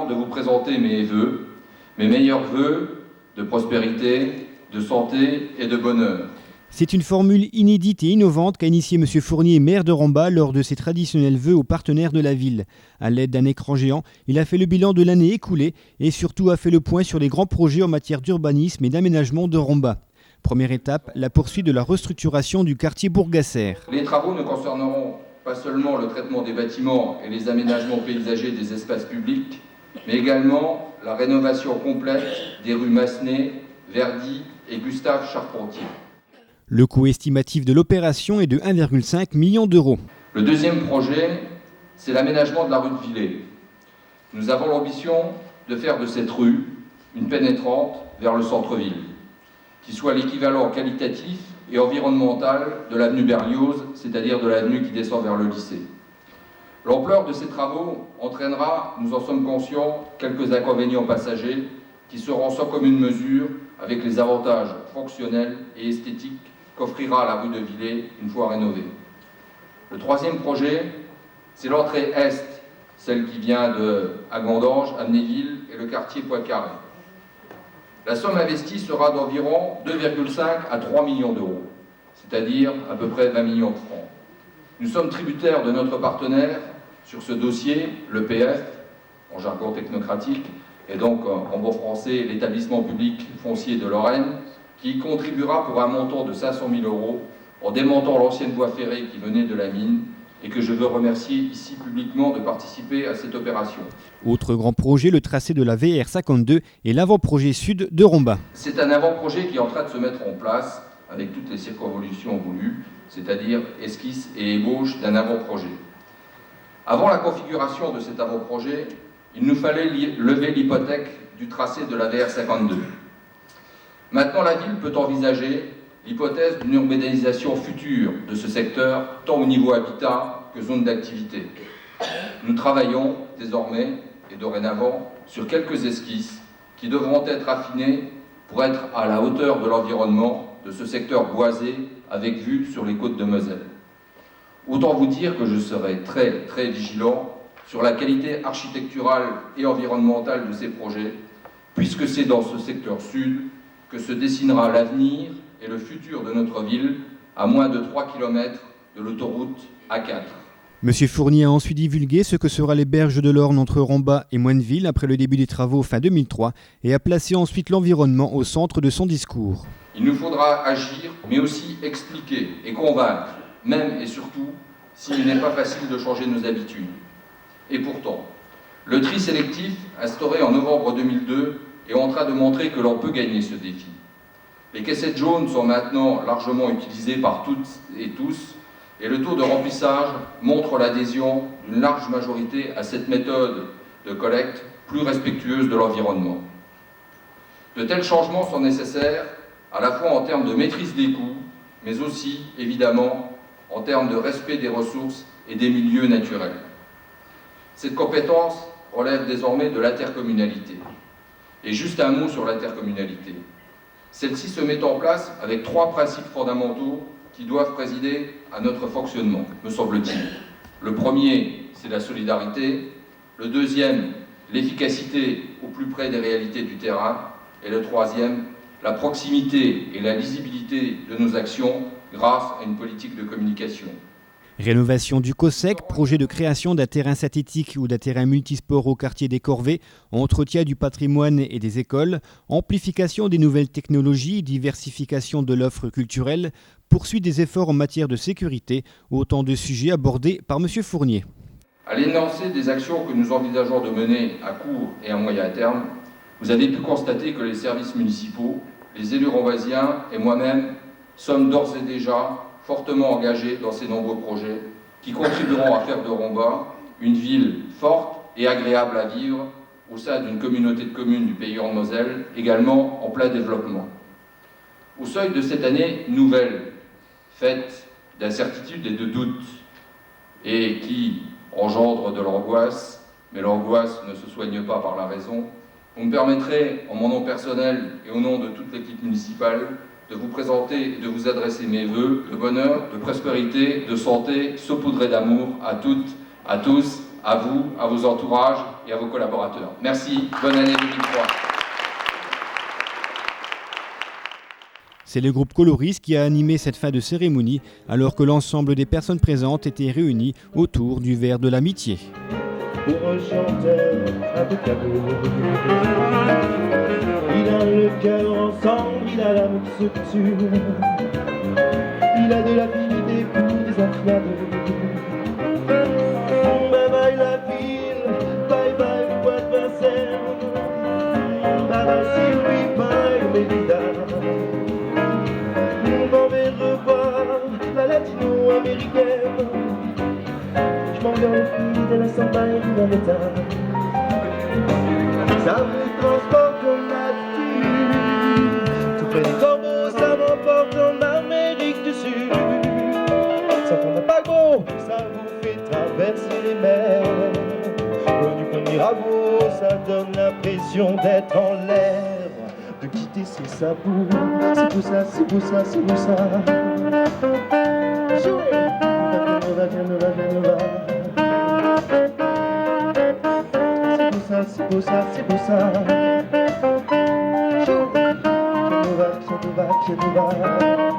de vous présenter mes vœux, mes meilleurs vœux de prospérité, de santé et de bonheur. C'est une formule inédite et innovante qu'a initié M. Fournier, maire de Romba, lors de ses traditionnels vœux aux partenaires de la ville. À l'aide d'un écran géant, il a fait le bilan de l'année écoulée et surtout a fait le point sur les grands projets en matière d'urbanisme et d'aménagement de Romba. Première étape, la poursuite de la restructuration du quartier Bourgasser. Les travaux ne concerneront pas seulement le traitement des bâtiments et les aménagements paysagers des espaces publics, mais également la rénovation complète des rues Massenet, Verdi et Gustave Charpentier. Le coût estimatif de l'opération est de 1,5 million d'euros. Le deuxième projet, c'est l'aménagement de la rue de Villers. Nous avons l'ambition de faire de cette rue une pénétrante vers le centre-ville, qui soit l'équivalent qualitatif et environnemental de l'avenue Berlioz, c'est-à-dire de l'avenue qui descend vers le lycée. L'ampleur de ces travaux entraînera, nous en sommes conscients, quelques inconvénients passagers qui seront sans commune mesure avec les avantages fonctionnels et esthétiques qu'offrira la rue de Villers une fois rénovée. Le troisième projet, c'est l'entrée est, celle qui vient de Agandange, Amnéville et le quartier Poincaré. La somme investie sera d'environ 2,5 à 3 millions d'euros, c'est-à-dire à peu près 20 millions de francs. Nous sommes tributaires de notre partenaire sur ce dossier, l'EPF, en jargon technocratique, et donc en bon français l'établissement public foncier de Lorraine, qui contribuera pour un montant de 500 000 euros en démontant l'ancienne voie ferrée qui venait de la mine et que je veux remercier ici publiquement de participer à cette opération. Autre grand projet, le tracé de la VR 52 et l'avant-projet sud de Romba. C'est un avant-projet qui est en train de se mettre en place avec toutes les circonvolutions voulues, c'est-à-dire esquisse et ébauche d'un avant-projet. Avant la configuration de cet avant-projet, il nous fallait lever l'hypothèque du tracé de la VR 52. Maintenant, la ville peut envisager l'hypothèse d'une urbanisation future de ce secteur, tant au niveau habitat que zone d'activité. Nous travaillons désormais et dorénavant sur quelques esquisses qui devront être affinées pour être à la hauteur de l'environnement de ce secteur boisé avec vue sur les côtes de Moselle. Autant vous dire que je serai très vigilant sur la qualité architecturale et environnementale de ces projets, puisque c'est dans ce secteur sud que se dessinera l'avenir et le futur de notre ville, à moins de 3 km de l'autoroute A4. Monsieur Fournier a ensuite divulgué ce que sera les berges de l'Orne entre Romba et Moineville après le début des travaux fin 2003 et a placé ensuite l'environnement au centre de son discours. Il nous faudra agir, mais aussi expliquer et convaincre, même et surtout s'il n'est pas facile de changer nos habitudes. Et pourtant, le tri sélectif, instauré en novembre 2002, est en train de montrer que l'on peut gagner ce défi. Les caissettes jaunes sont maintenant largement utilisées par toutes et tous, et le taux de remplissage montre l'adhésion d'une large majorité à cette méthode de collecte plus respectueuse de l'environnement. De tels changements sont nécessaires, à la fois en termes de maîtrise des coûts, mais aussi, évidemment, en termes de respect des ressources et des milieux naturels. Cette compétence relève désormais de l'intercommunalité. Et juste un mot sur l'intercommunalité. Celle-ci se met en place avec 3 principes fondamentaux qui doivent présider à notre fonctionnement, me semble-t-il. Le premier, c'est la solidarité. Le deuxième, l'efficacité au plus près des réalités du terrain. Et le troisième, la proximité et la lisibilité de nos actions grâce à une politique de communication. Rénovation du COSEC, projet de création d'un terrain synthétique ou d'un terrain multisport au quartier des Corvées, entretien du patrimoine et des écoles, amplification des nouvelles technologies, diversification de l'offre culturelle, poursuite des efforts en matière de sécurité, autant de sujets abordés par M. Fournier. À l'énoncé des actions que nous envisageons de mener à court et à moyen terme, vous avez pu constater que les services municipaux, les élus rombaisiens et moi-même sommes d'ores et déjà fortement engagés dans ces nombreux projets qui contribueront à faire de Romba une ville forte et agréable à vivre au sein d'une communauté de communes du Pays Orne-Moselle, également en plein développement. Au seuil de cette année nouvelle, faite d'incertitudes et de doutes, et qui engendre de l'angoisse, mais l'angoisse ne se soigne pas par la raison, vous me permettrez, en mon nom personnel et au nom de toute l'équipe municipale, de vous présenter et de vous adresser mes vœux de bonheur, de prospérité, de santé, saupoudrés d'amour à toutes, à tous à vous, à vos entourages et à vos collaborateurs. Merci, bonne année 2003. C'est le groupe Coloris qui a animé cette fin de cérémonie, alors que l'ensemble des personnes présentes étaient réunies autour du verre de l'amitié. Pour un chanteur un peu cadeau, il a le cœur ensemble, il a l'âme qui se tue, il a de l'affinité pour des afiados. Bye bye la ville, bye bye le bois de Vincennes, bye bye Sylvie, bye Mélida. On m'en va revoir la latino-américaine. Je m'en vais aux filles de la samba et du Manhattan. Ça me transporte en nature, tout près des corbeaux, ça m'emporte en Amérique du Sud. Ça prend un paquebot, ça vous fait traverser les mers. Loin du coin de Mirabeau, ça donne l'impression d'être en l'air, de quitter ses sabots. C'est pour ça, c'est pour ça, c'est pour ça. C'est pour ça, c'est pour ça. Viens nous va, viens nous va, viens nous va.